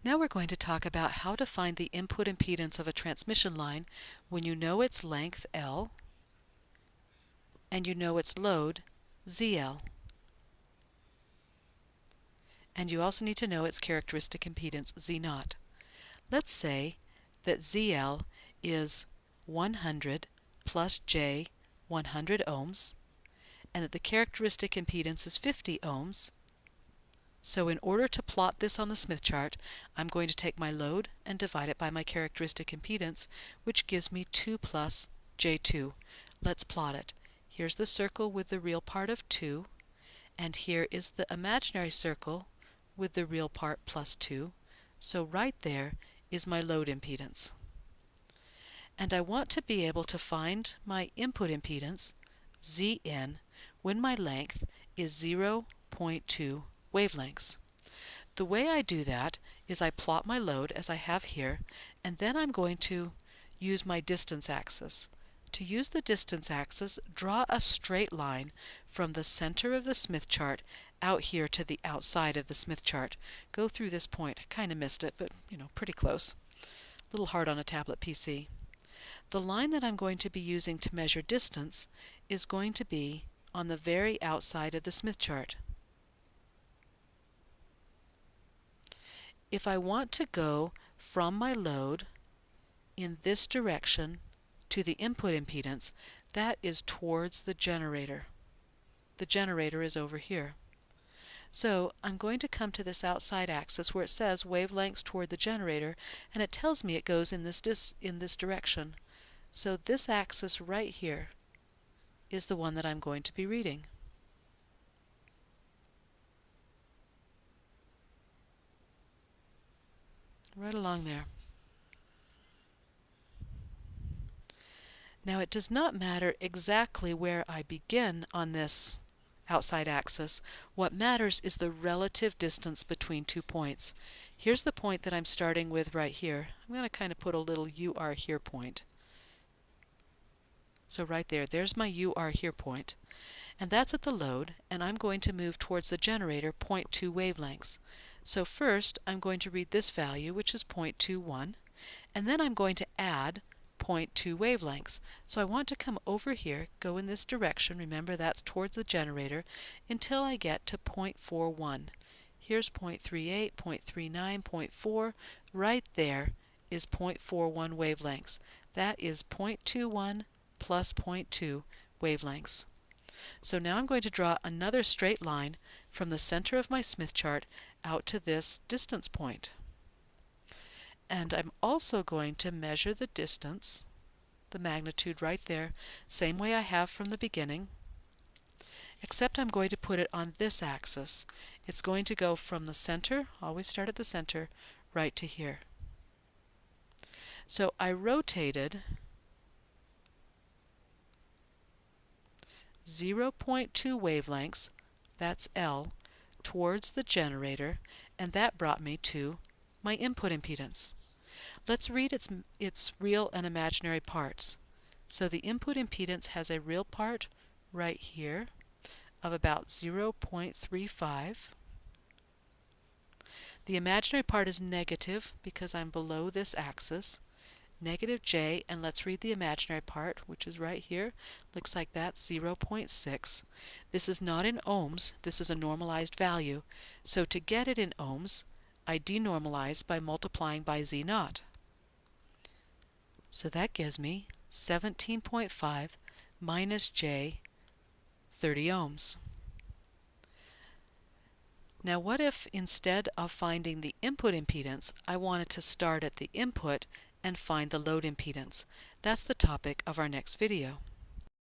Now we're going to talk about how to find the input impedance of a transmission line when you know its length L and you know its load ZL. And you also need to know its characteristic impedance Z0. Let's say that ZL is 100 plus J 100 ohms and that the characteristic impedance is 50 ohms. So in order to plot this on the Smith chart, I'm going to take my load and divide it by my characteristic impedance, which gives me 2 plus J2. Let's plot it. Here's the circle with the real part of 2, and here is the imaginary circle with the real part plus 2. So right there is my load impedance. And I want to be able to find my input impedance, Zn, when my length is 0.2 wavelengths. The way I do that is I plot my load as I have here, and then I'm going to use my distance axis. To use the distance axis, draw a straight line from the center of the Smith chart out here to the outside of the Smith chart. Go through this point. I kind of missed it, but pretty close. A little hard on a tablet PC. The line that I'm going to be using to measure distance is going to be on the very outside of the Smith chart. If I want to go from my load in this direction to the input impedance, that is towards the generator. The generator is over here. So I'm going to come to this outside axis where it says wavelengths toward the generator, and it tells me it goes in this direction. So this axis right here is the one that I'm going to be reading. Right along there. Now it does not matter exactly where I begin on this outside axis. What matters is the relative distance between 2 points. Here's the point that I'm starting with right here. I'm going to kind of put a little UR here point. So right there, there's my UR here point. And that's at the load, and I'm going to move towards the generator 0.2 wavelengths. So first, I'm going to read this value, which is 0.21, and then I'm going to add 0.2 wavelengths. So I want to come over here, go in this direction, remember that's towards the generator, until I get to 0.41. Here's 0.38, 0.39, 0.4. Right there is 0.41 wavelengths. That is 0.21 plus 0.2 wavelengths. So now I'm going to draw another straight line from the center of my Smith chart out to this distance point. And I'm also going to measure the distance, the magnitude right there, same way I have from the beginning, except I'm going to put it on this axis. It's going to go from the center, always start at the center, right to here. So I rotated 0.2 wavelengths, that's L, towards the generator, and that brought me to my input impedance. Let's read its real and imaginary parts. So the input impedance has a real part right here of about 0.35. The imaginary part is negative because I'm below this axis. Negative J, and let's read the imaginary part, which is right here. Looks like that's 0.6. This is not in ohms, this is a normalized value. So to get it in ohms, I denormalize by multiplying by Z0. So that gives me 17.5 minus J, 30 ohms. Now what if instead of finding the input impedance, I wanted to start at the input and find the load impedance? That's the topic of our next video.